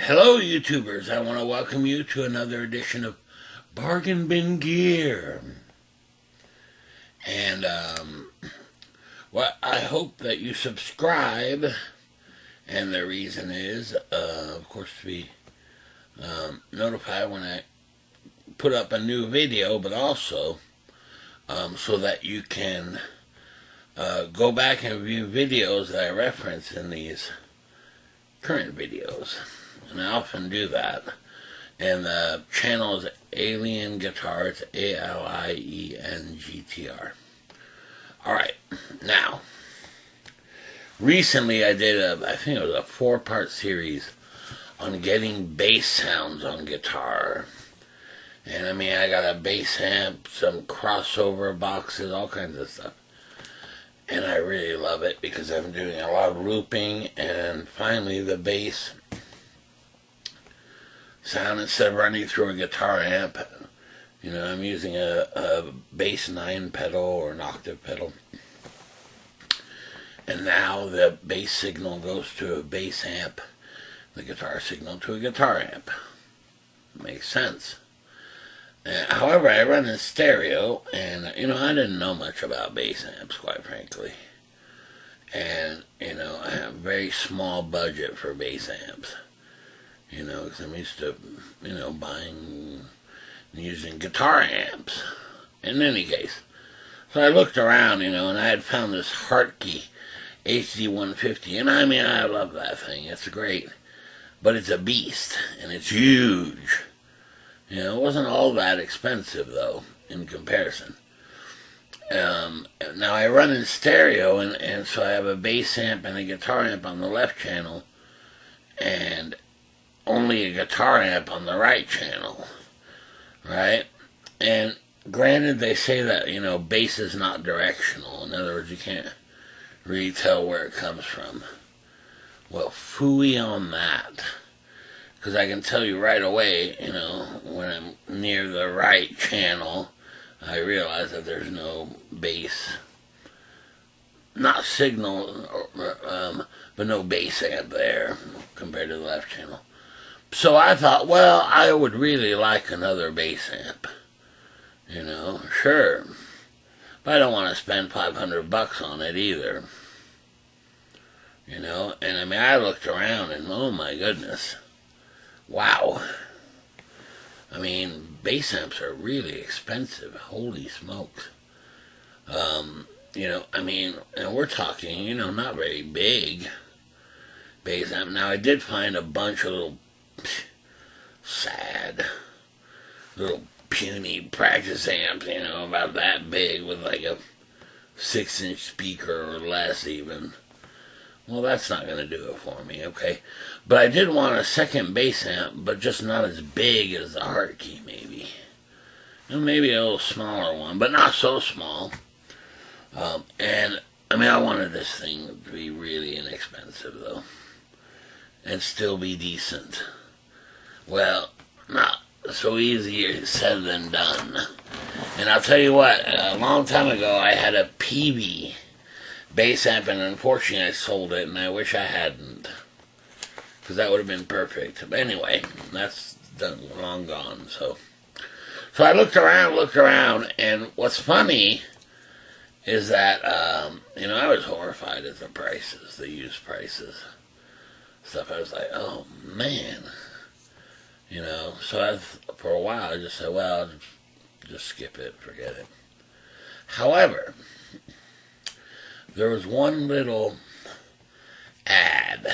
Hello, YouTubers. I want to welcome you to another edition of Bargain Bin Gear. And, I hope that you subscribe. And the reason is, of course, to be notified when I put up a new video, but also so that you can go back and view videos that I reference in these current videos. And I often do that. And the channel is Alien Guitarist, ALIENGTR. Alright, now, recently I did I think it was a 4-part series on getting bass sounds on guitar. And I mean, I got a bass amp, some crossover boxes, all kinds of stuff. And I really love it because I'm doing a lot of looping, and finally the bass sound, instead of running through a guitar amp, you know, I'm using a bass 9 pedal or an octave pedal. And now the bass signal goes to a bass amp, the guitar signal to a guitar amp. Makes sense. However, I run in stereo, and, you know, I didn't know much about bass amps, quite frankly. And, you know, I have a very small budget for bass amps. You know, because I'm used to, you know, buying and using guitar amps. In any case, so I looked around, you know, and I had found this Hartke HD150. And I mean, I love that thing. It's great. But it's a beast, and it's huge. You know, it wasn't all that expensive, though, in comparison. Now, I run in stereo, and so I have a bass amp and a guitar amp on the left channel, and only a guitar amp on the right channel, right? And granted, they say that, you know, bass is not directional. In other words, you can't really tell where it comes from. Well, phooey on that. Because I can tell you right away, you know, when I'm near the right channel, I realize that there's no bass, not signal, but no bass amp there compared to the left channel. So I thought, well, I would really like another bass amp. You know, sure. But I don't want to spend $500 on it either. You know, and I mean, I looked around and, oh my goodness. Wow. I mean, bass amps are really expensive. Holy smokes. You know, I mean, and we're talking, you know, not very big bass amp. Now, I did find a bunch of little sad little puny practice amps, you know, about that big with like a 6-inch speaker or less even. Well, that's not going to do it for me, okay? But I did want a second bass amp, but just not as big as the Hartke, maybe. And maybe a little smaller one, but not so small. And, I mean, I wanted this thing to be really inexpensive, though. And still be decent. Well, not so easier said than done. And I'll tell you what, a long time ago I had a PV bass amp, and unfortunately I sold it, and I wish I hadn't. Because that would have been perfect. But anyway, that's done, long gone, so I looked around, and what's funny is that, you know, I was horrified at the prices, the used prices. Stuff, I was like, oh, man. You know, so for a while, I just said, well, just skip it, forget it. However, there was one little ad,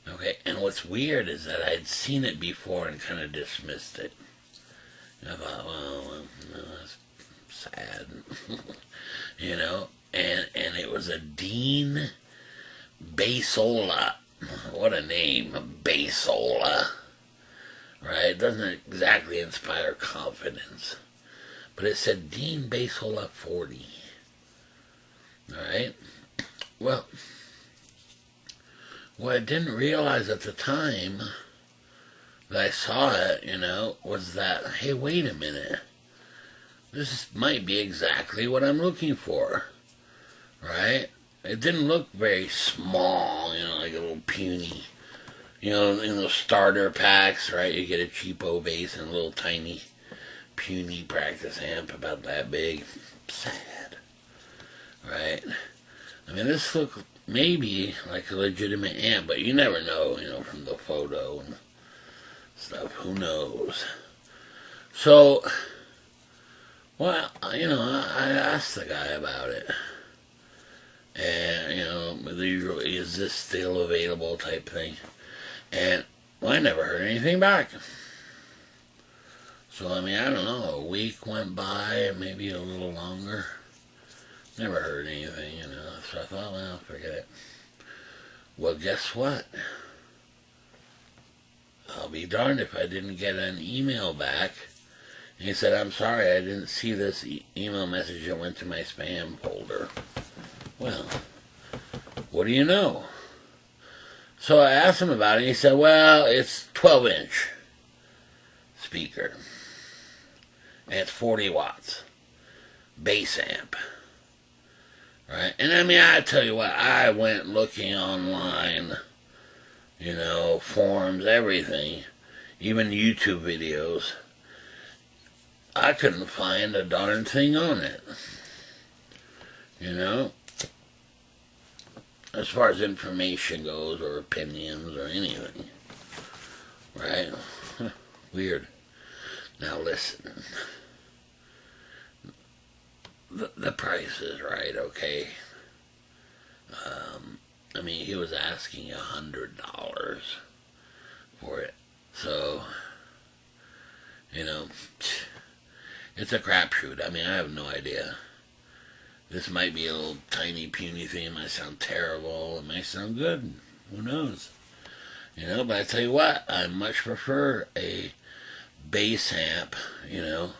okay, and what's weird is that I'd seen it before and kind of dismissed it. And I thought, well, that's sad, you know, and it was a Dean Bassola. What a name, Bassola. Right? It doesn't exactly inspire confidence. But it said Dean Bassola 40. Alright? Well, what I didn't realize at the time that I saw it, you know, was that, hey, wait a minute. This might be exactly what I'm looking for. Right? It didn't look very small, you know, like a little puny You know, in those starter packs, right? You get a cheapo bass and a little tiny, puny practice amp about that big. Sad, right? I mean, this looks maybe like a legitimate amp, but you never know, you know, from the photo and stuff. Who knows? So, well, you know, I asked the guy about it. And, you know, the usual, is this still available type thing. And well, I never heard anything back. So, I mean, I don't know, a week went by, maybe a little longer. Never heard anything, you know. So I thought, well, forget it. Well, guess what? I'll be darned if I didn't get an email back. And he said, I'm sorry, I didn't see this email message that went to my spam folder. Well, what do you know? So I asked him about it, and he said, well, it's 12-inch speaker. And it's 40 watts. Bass amp. Right? And I mean, I tell you what, I went looking online, you know, forums, everything, even YouTube videos. I couldn't find a darn thing on it. You know? As far as information goes, or opinions, or anything. Right? Weird. Now listen. The price is right, okay? I mean, he was asking $100 for it. So, you know, it's a crapshoot. I mean, I have no idea. This might be a little tiny, puny thing. It might sound terrible. It might sound good. Who knows? You know, but I tell you what, I much prefer a bass amp, you know,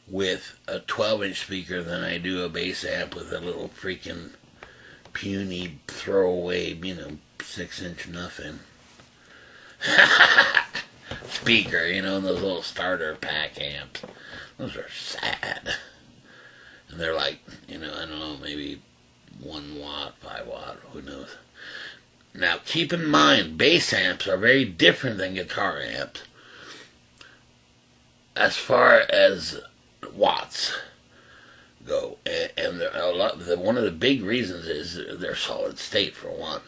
with a 12-inch speaker than I do a bass amp with a little freaking puny throwaway, you know, 6-inch nothing. Speaker, you know, those little starter pack amps. Those are sad. And they're like, you know, I don't know, maybe 1 watt, 5 watt, who knows. Now, keep in mind, bass amps are very different than guitar amps as far as watts go. And one of the big reasons is they're solid state, for one.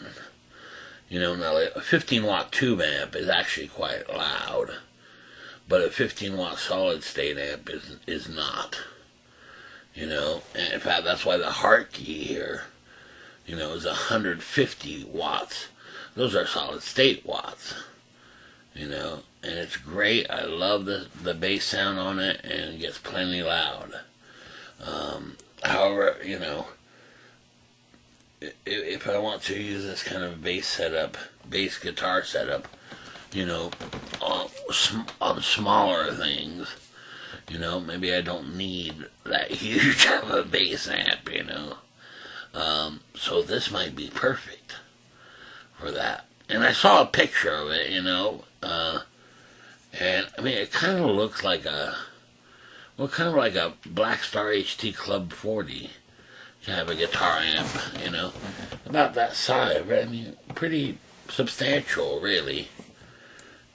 You know, now a 15-watt tube amp is actually quite loud, but a 15-watt solid state amp is not. You know, and in fact, that's why the heart key here, you know, is 150 watts. Those are solid state watts. You know, and it's great. I love the bass sound on it, and it gets plenty loud. However, you know, if I want to use this kind of bass guitar setup, you know, on smaller things, you know, maybe I don't need that huge of a bass amp, you know. So this might be perfect for that. And I saw a picture of it, you know, and I mean, it kind of looks like a Black Star HT Club 40 to have a guitar amp, you know, about that size. I mean, pretty substantial, really.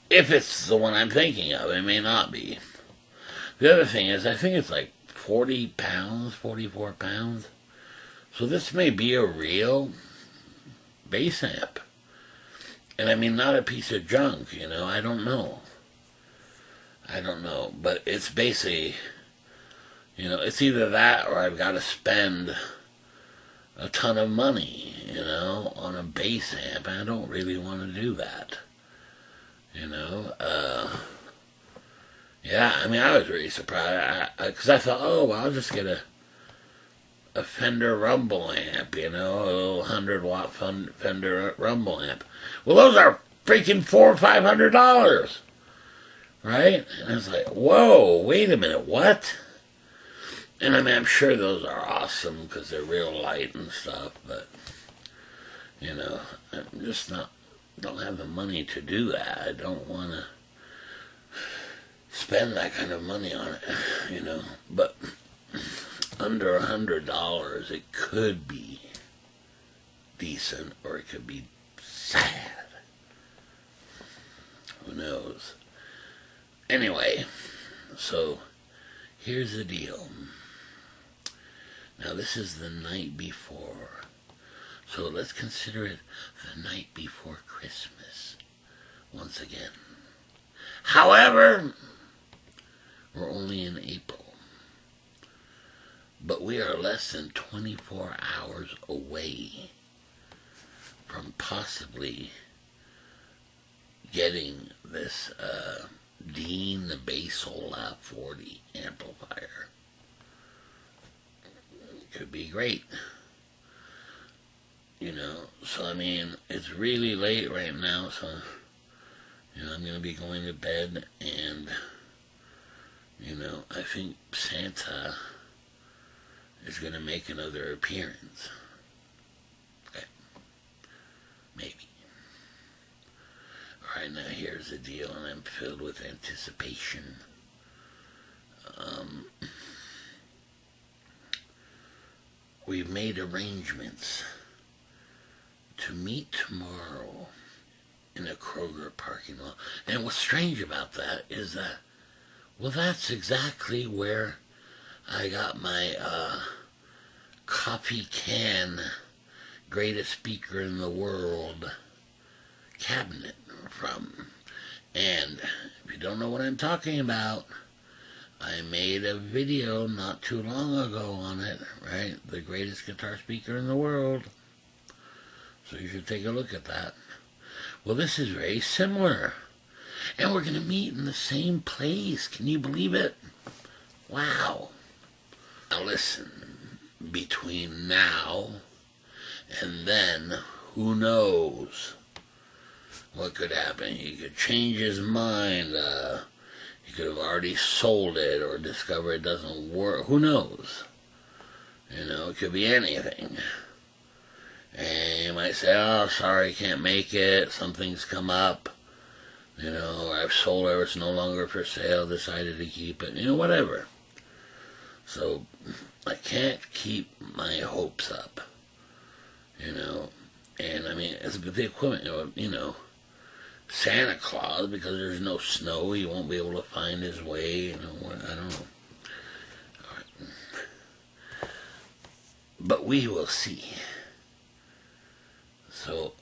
If it's the one I'm thinking of, it may not be. The other thing is, I think it's like 40 pounds, 44 pounds. So this may be a real bass amp. And I mean, not a piece of junk, you know, I don't know. But it's basically, you know, it's either that or I've got to spend a ton of money, you know, on a bass amp. And I don't really want to do that. You know, yeah, I mean, I was really surprised, because I thought, oh, well, I'll just get a Fender Rumble amp, you know, a little 100-watt Fender Rumble amp. Well, those are freaking $400 or $500, right? And I was like, whoa, wait a minute, what? And I mean, I'm sure those are awesome because they're real light and stuff, but, you know, I'm just don't have the money to do that. I don't want to spend that kind of money on it, you know. But under $100, it could be decent, or it could be sad. Who knows? Anyway, so here's the deal. Now this is the night before. So let's consider it the night before Christmas. Once again. However, we're only in April. But we are less than 24 hours away from possibly getting this Dean Bassola 40 amplifier. Could be great. So I mean, it's really late right now, so I'm going to be going to bed, and I think Santa is going to make another appearance. Okay. Maybe. Alright, now here's the deal, and I'm filled with anticipation. We've made arrangements to meet tomorrow in a Kroger parking lot. And what's strange about that is that, well, that's exactly where I got my coffee can greatest speaker in the world cabinet from. And if you don't know what I'm talking about, I made a video not too long ago on it, right? The greatest guitar speaker in the world. So you should take a look at that. Well, this is very similar. And we're going to meet in the same place. Can you believe it? Wow. Now listen, between now and then, who knows what could happen? He could change his mind. He could have already sold it or discover it doesn't work. Who knows? It could be anything. And you might say, oh, sorry, can't make it. Something's come up. I've sold it. It's no longer for sale. Decided to keep it. Whatever. So, I can't keep my hopes up. And I mean, it's the equivalent of, Santa Claus, because there's no snow, he won't be able to find his way. I don't know. All right. But we will see. So,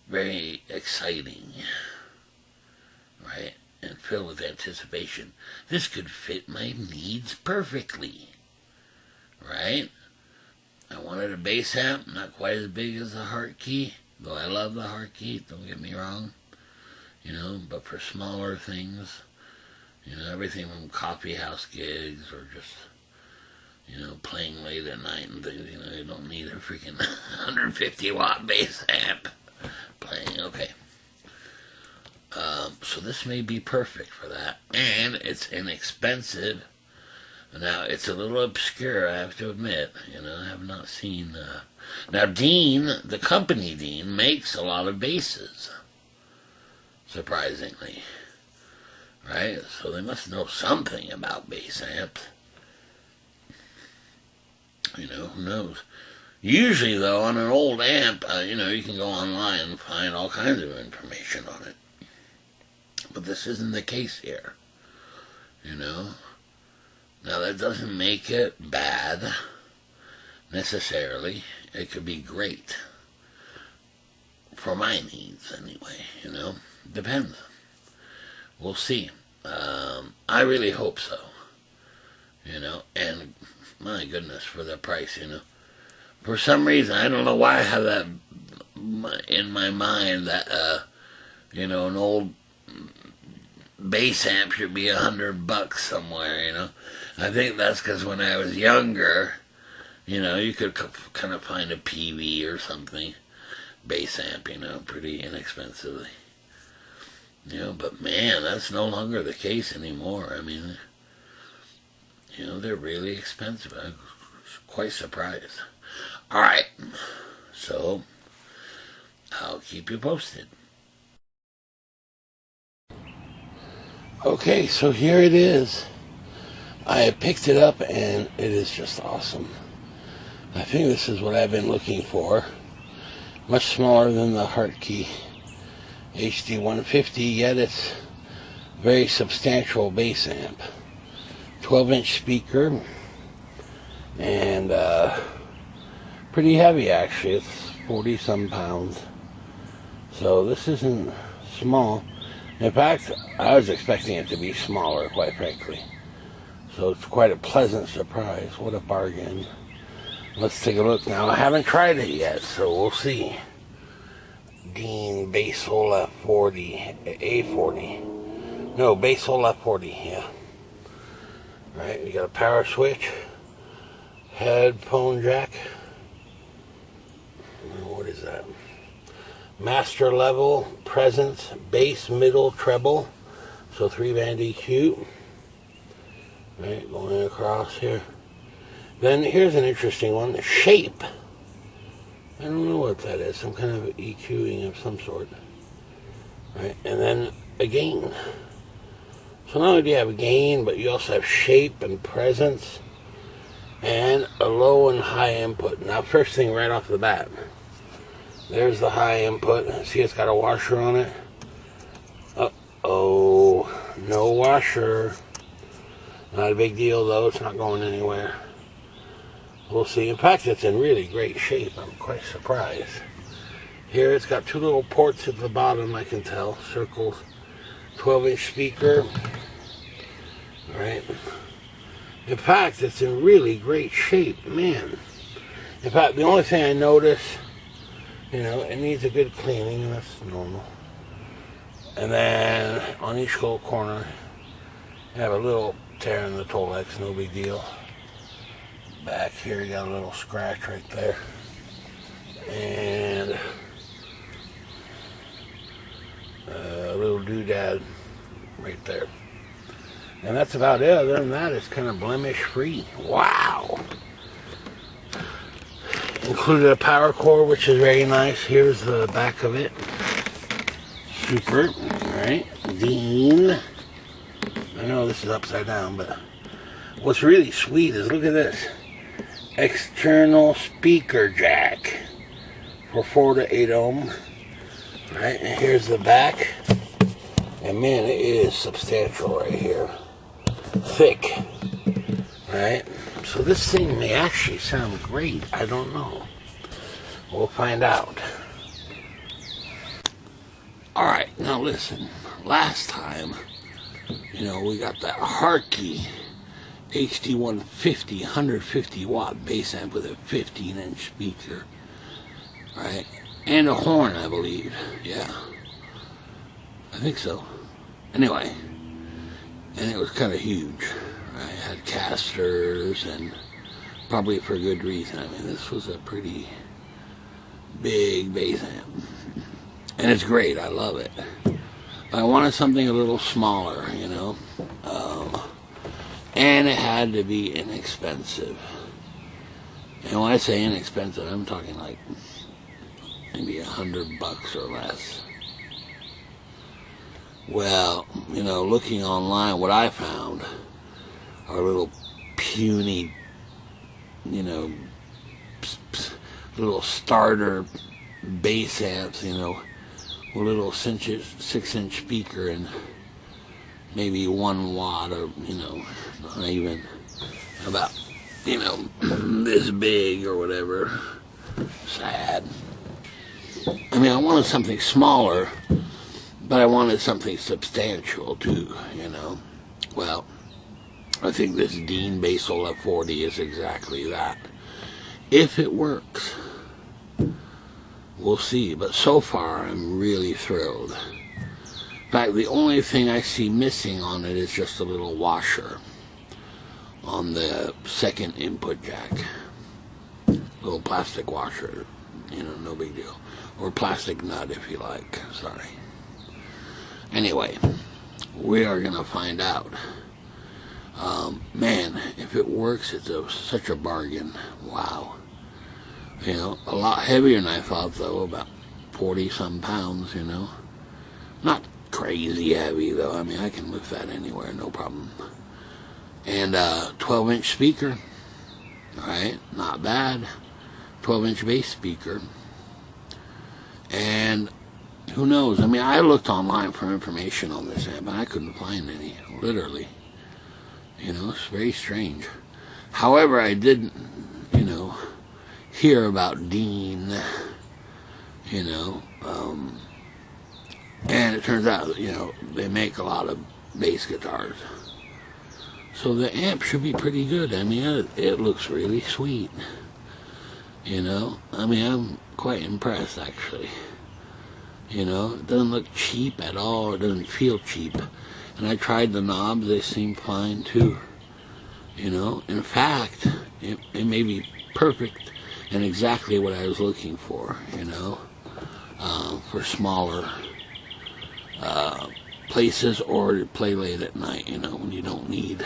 very exciting, right? And filled with anticipation. This could fit my needs perfectly, right? I wanted a bass amp, not quite as big as the Heart Key, though I love the Heart Key, don't get me wrong, but for smaller things, everything from coffee house gigs or just, playing late at night and things, you don't need a freaking 150 watt bass amp playing, okay. So this may be perfect for that, and it's inexpensive. Now, it's a little obscure, I have to admit, I have not seen, now Dean, the company Dean, makes a lot of basses, surprisingly, right? So they must know something about bass amps. Who knows? Usually, though, on an old amp, you can go online and find all kinds of information on it. But this isn't the case here, Now, that doesn't make it bad, necessarily. It could be great. For my needs, anyway, Depends. We'll see. I really hope so. And my goodness, for the price, For some reason, I don't know why I have that in my mind that, an old bass amp should be $100 somewhere, I think that's because when I was younger, you could kind of find a PV or something, bass amp, pretty inexpensively. But man, that's no longer the case anymore. I mean, they're really expensive. I was quite surprised. Alright, so I'll keep you posted. Okay, so here it is. I picked it up and it is just awesome. I think this is what I've been looking for. Much smaller than the Heart Key. HD 150, yet it's very substantial bass amp. 12-inch speaker, and pretty heavy actually. It's 40-some pounds. So this isn't small. In fact, I was expecting it to be smaller, quite frankly. So it's quite a pleasant surprise. What a bargain. Let's take a look now. I haven't tried it yet, so we'll see. Dean Bassola 40, A40. No, Bassola 40, yeah. Alright, we got a power switch, headphone jack. What is that? Master level, presence, bass, middle, treble. So 3-band EQ. Right, going across here. Then here's an interesting one, the shape. I don't know what that is, some kind of EQing of some sort. Right, and then a gain. So not only do you have gain, but you also have shape and presence, and a low and high input. Now first thing right off the bat, there's the high input. See, it's got a washer on it. Uh-oh, no washer. Not a big deal though, it's not going anywhere. We'll see. In fact, it's in really great shape. I'm quite surprised. Here it's got 2 little ports at the bottom, I can tell. Circles. 12-inch speaker. Alright. In fact, it's in really great shape, man. In fact, the only thing I notice, you know, it needs a good cleaning, and that's normal. And then on each little corner, you have a little tear in the Tolex, no big deal. Back here, you got a little scratch right there. And a little doodad right there. And that's about it. Other than that, it's kind of blemish free. Wow! Included a power cord, which is very nice. Here's the back of it. Super. Alright. Dean. I know this is upside down, but what's really sweet is, look at this. External speaker jack for 4 to 8 ohm. Alright, and here's the back. And man, it is substantial right here. Thick. Right? So this thing may actually sound great. I don't know. We'll find out. Alright, now listen. Last time, you know, we got that Harkey HD 150, 150 watt bass amp with a 15-inch speaker. Right? And a horn, I believe. Yeah. I think so. Anyway. And it was kind of huge. Right? It had casters, and probably for good reason. I mean, this was a pretty big bass amp. And it's great. I love it. But I wanted something a little smaller, you know. And it had to be inexpensive. And when I say inexpensive, I'm talking like maybe $100 or less. Well, you know, looking online, what I found are little puny, you know, little starter bass amps, you know, with a little 6-inch speaker and maybe 1 watt, or, you know, not even about, you know, this big or whatever. Sad. I mean, I wanted something smaller, but I wanted something substantial too, you know. Well, I think this Dean Bassola 40 is exactly that. If it works, we'll see. But so far, I'm really thrilled. In fact, the only thing I see missing on it is just a little washer on the second input jack. Little plastic washer, you know, no big deal. Or plastic nut if you like, sorry. Anyway, we are going to find out. Man, if it works, it's such a bargain. Wow. You know, a lot heavier than I thought, though, about 40-some pounds, you know. Not crazy heavy, though. I mean, I can lift that anywhere, no problem. And 12-inch speaker. Alright, not bad. 12-inch bass speaker. And who knows? I mean, I looked online for information on this amp, and I couldn't find any, literally. You know, it's very strange. However, I did, you know, hear about Dean, you know, and it turns out, you know, they make a lot of bass guitars. So the amp should be pretty good. I mean, it looks really sweet. You know, I mean, I'm quite impressed, actually. You know, it doesn't look cheap at all. It doesn't feel cheap. And I tried the knobs. They seem fine, too. You know, in fact, it may be perfect and exactly what I was looking for, you know, for smaller places, or to play late at night, you know, when you don't need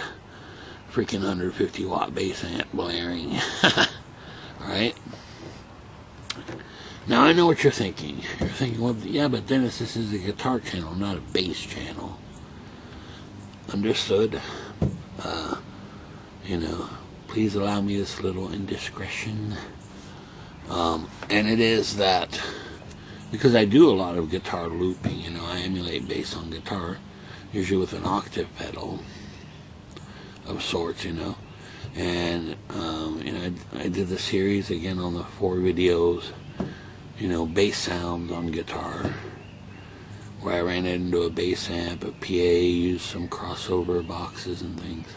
freaking 150 watt bass amp blaring. Right? Now I know what you're thinking. You're thinking, well, yeah, but Dennis, this is a guitar channel, not a bass channel. Understood. You know, please allow me this little indiscretion. And it is that because I do a lot of guitar looping, you know, I emulate bass on guitar, usually with an octave pedal of sorts, you know. And, you know, I did the series again on the 4 videos, you know, bass sounds on guitar, where I ran it into a bass amp, a PA, used some crossover boxes and things.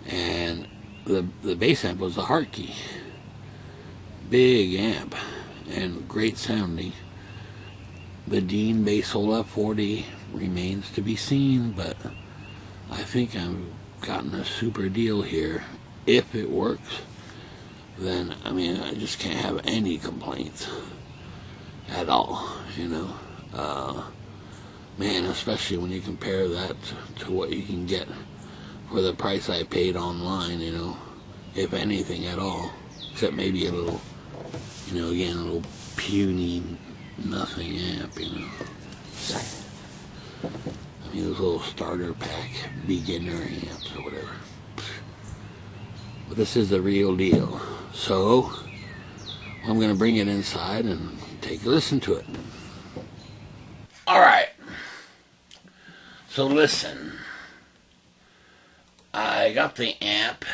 And the bass amp was a Hartke. Big amp and great sounding. The Dean Bassola 40 remains to be seen, but I think I've gotten a super deal here. If it works, then, I mean, I just can't have any complaints at all, you know. Man, especially when you compare that to what you can get for the price I paid online, you know, if anything at all, except maybe a little, you know, again, a little puny nothing amp, you know. I mean, those little starter pack beginner amps or whatever. But this is the real deal. So, I'm going to bring it inside and take a listen to it. Alright. So listen. I got the amp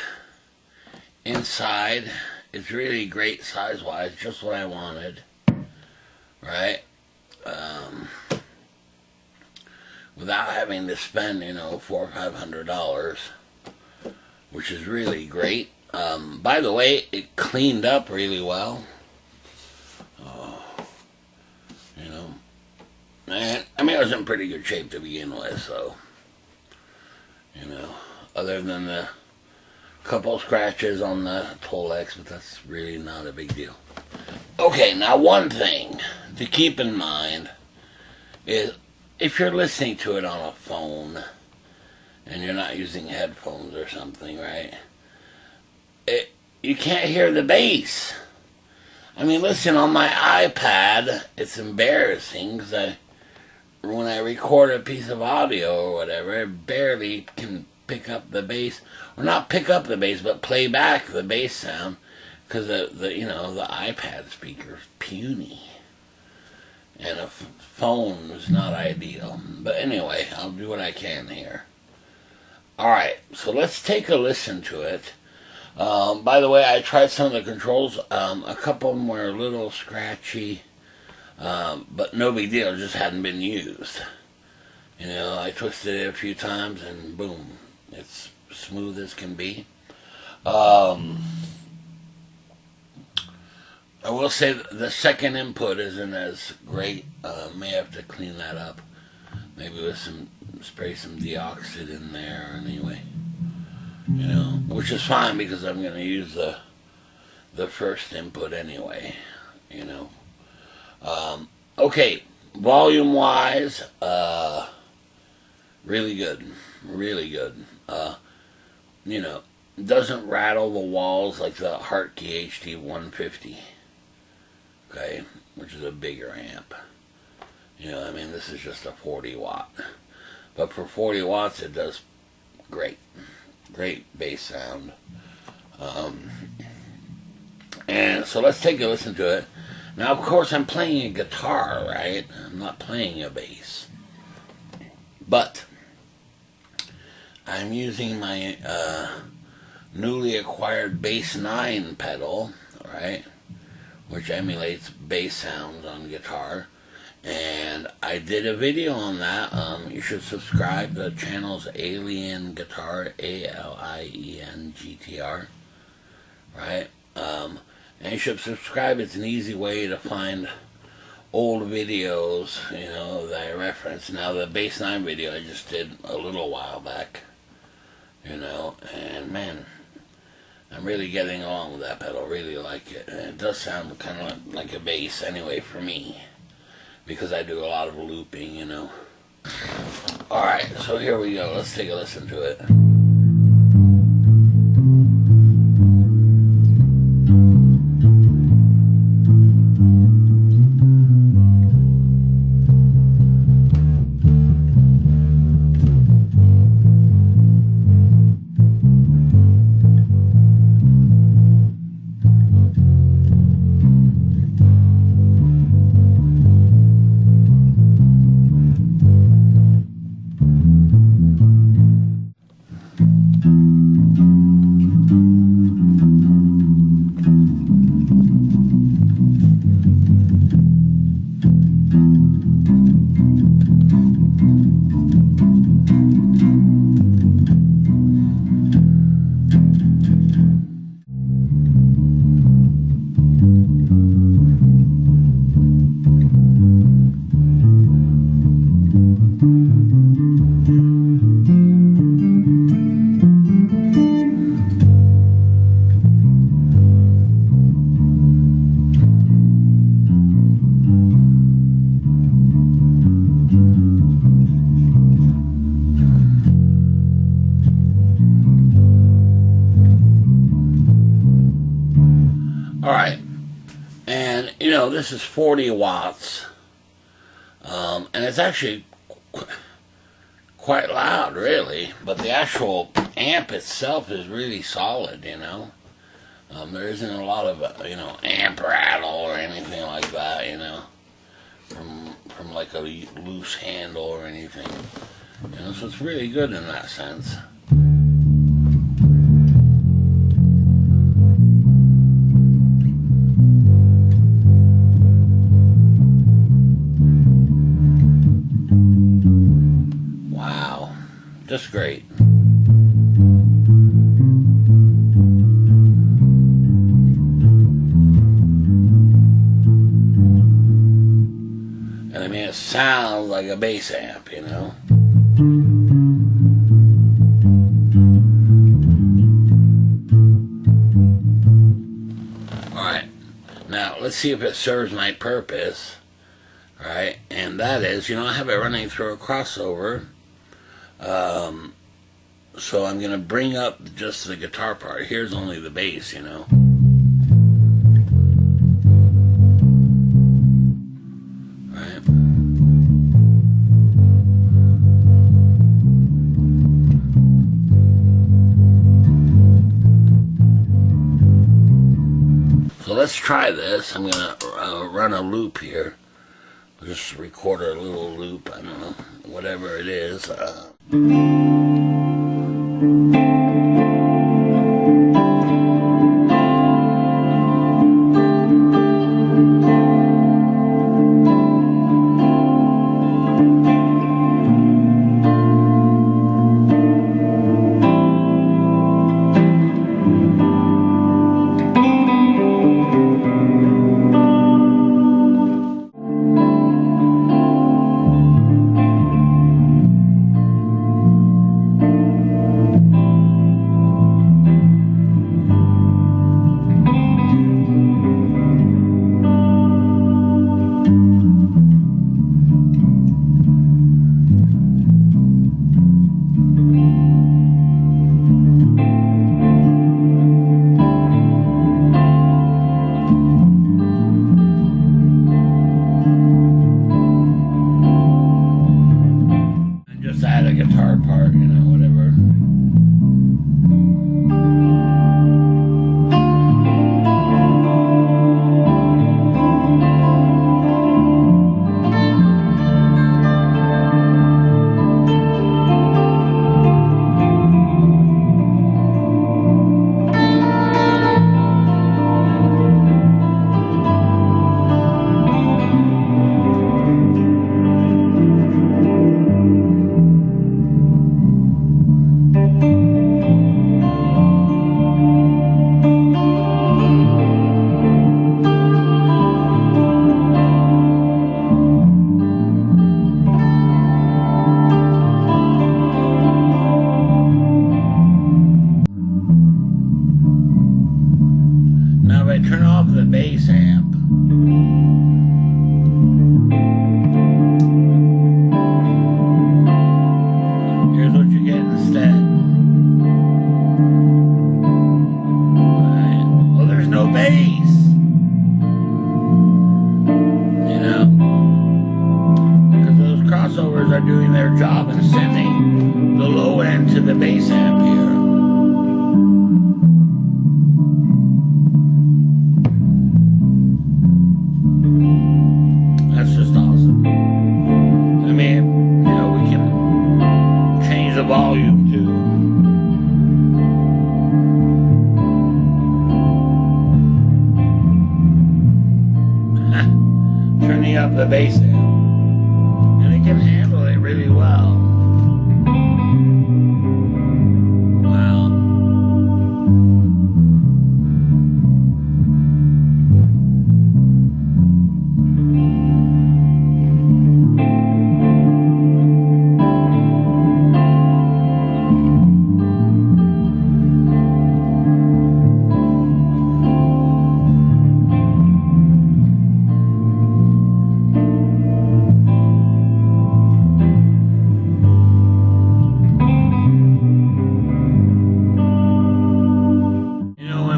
inside. It's really great size-wise, just what I wanted. Right? Without having to spend, you know, $400 or $500, which is really great. By the way, it cleaned up really well. You know, and I mean, it was in pretty good shape to begin with, so, you know, other than the couple scratches on the Tolex, but that's really not a big deal. Okay, now one thing to keep in mind is if you're listening to it on a phone and you're not using headphones or something, right, you can't hear the bass. I mean, listen, on my iPad, it's embarrassing because when I record a piece of audio or whatever, I barely can pick up the bass, or not pick up the bass, but play back the bass sound, because the you know, the iPad speaker is puny, and a phone is not ideal. But anyway, I'll do what I can here. All right, so let's take a listen to it. By the way, I tried some of the controls. A couple of them were a little scratchy, but no big deal, just hadn't been used. You know, I twisted it a few times and boom, it's smooth as can be. I will say the second input isn't as great. May have to clean that up. Maybe with spray some deoxide in there anyway. You know, which is fine because I'm going to use the first input anyway, you know. Okay, volume-wise, really good, really good. You know, doesn't rattle the walls like the Hartke HT 150, okay, which is a bigger amp. You know, I mean, this is just a 40 watt. But for 40 watts, it does great. Great bass sound. And so let's take a listen to it. Now, of course, I'm playing a guitar, right? I'm not playing a bass. But I'm using my newly acquired Bass 9 pedal, right? Which emulates bass sounds on guitar. And I did a video on that. You should subscribe. The channel's Alien Guitar, ALIENGTR, right? And you should subscribe. It's an easy way to find old videos, you know, that I reference. Now, the Bass 9 video I just did a little while back, you know, and man, I'm really getting along with that pedal. Really like it. And it does sound kind of like a bass anyway for me, because I do a lot of looping, you know. Alright, so here we go. Let's take a listen to it. Alright, and you know, this is 40 watts, and it's actually quite loud, really, but the actual amp itself is really solid, you know. There isn't a lot of, you know, amp rattle or anything like that, you know, from like a loose handle or anything, you know, so it's really good in that sense. Just great. And I mean, it sounds like a bass amp, you know. Alright, now let's see if it serves my purpose. Alright, and that is, you know, I have it running through a crossover. So I'm going to bring up just the guitar part. Here's only the bass, you know. Right. So let's try this. I'm going to run a loop here. Just record a little loop, I don't know, whatever it is. are doing their job and sending the low end to the bass amp here. That's just awesome. I mean, you know, we can change the volume too. Turning up the bass amp, and it can handle it really well. Wow.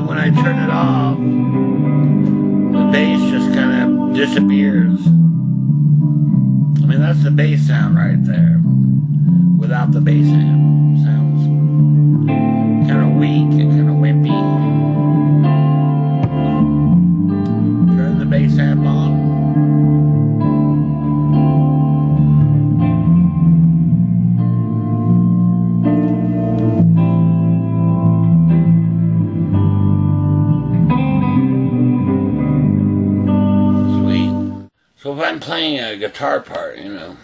When I turn it off, the bass just kind of disappears. I mean, that's the bass sound right there. Without the bass amp, sounds kind of weak and kind of wimpy. Turn the bass amp on. So if I'm playing a guitar part, you know.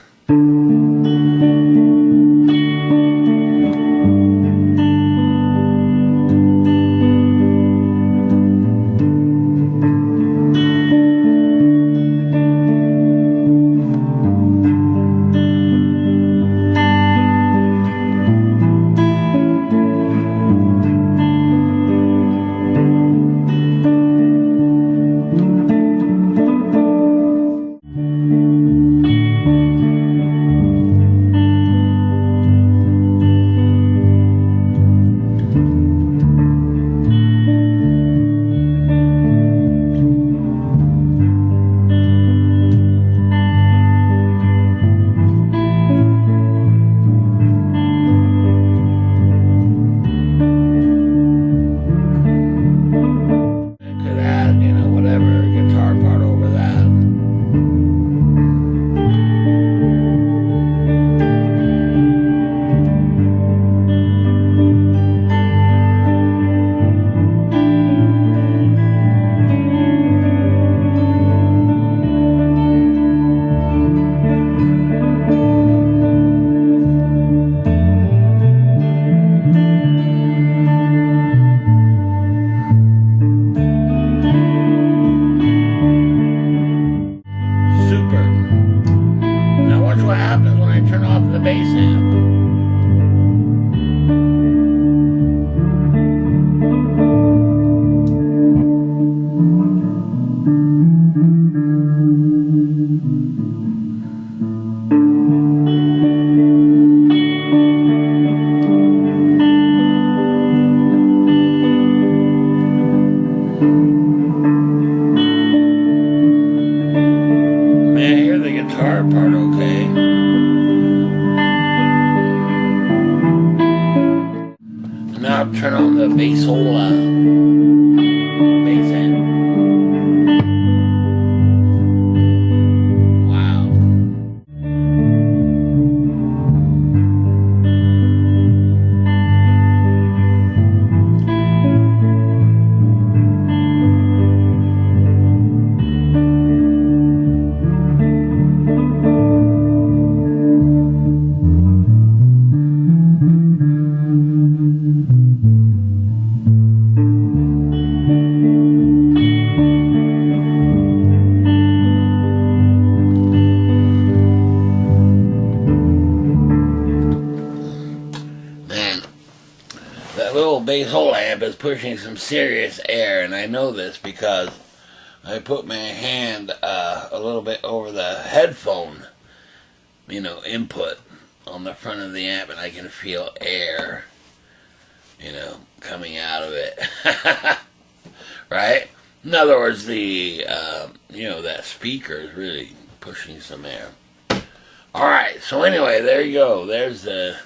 What happens when I turn off the bass amp. Man, I hear the guitar part okay. Now turn on the Bassola bass amp. Wow. That little Bassola amp is pushing some serious air, and I know this because I put my hand a little bit over the headphone, input on the front of the amp, and I can feel air, coming out of it. Right? In other words, the, that speaker is really pushing some air. Alright, so anyway, there you go. There's the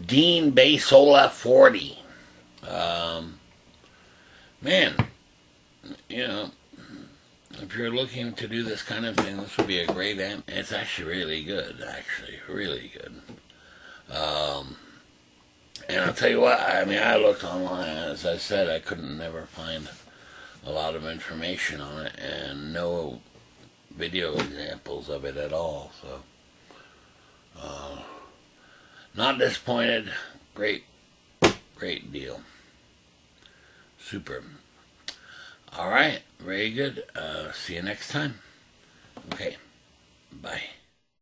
Dean Bassola 40. Man, you know, if you're looking to do this kind of thing, this would be a great amp. It's actually really good, really good. And I'll tell you what, I mean, I looked online, as I said, I couldn't never find a lot of information on it, and no video examples of it at all, so not disappointed. Great deal. Super. Alright, very good. See you next time. Okay, bye.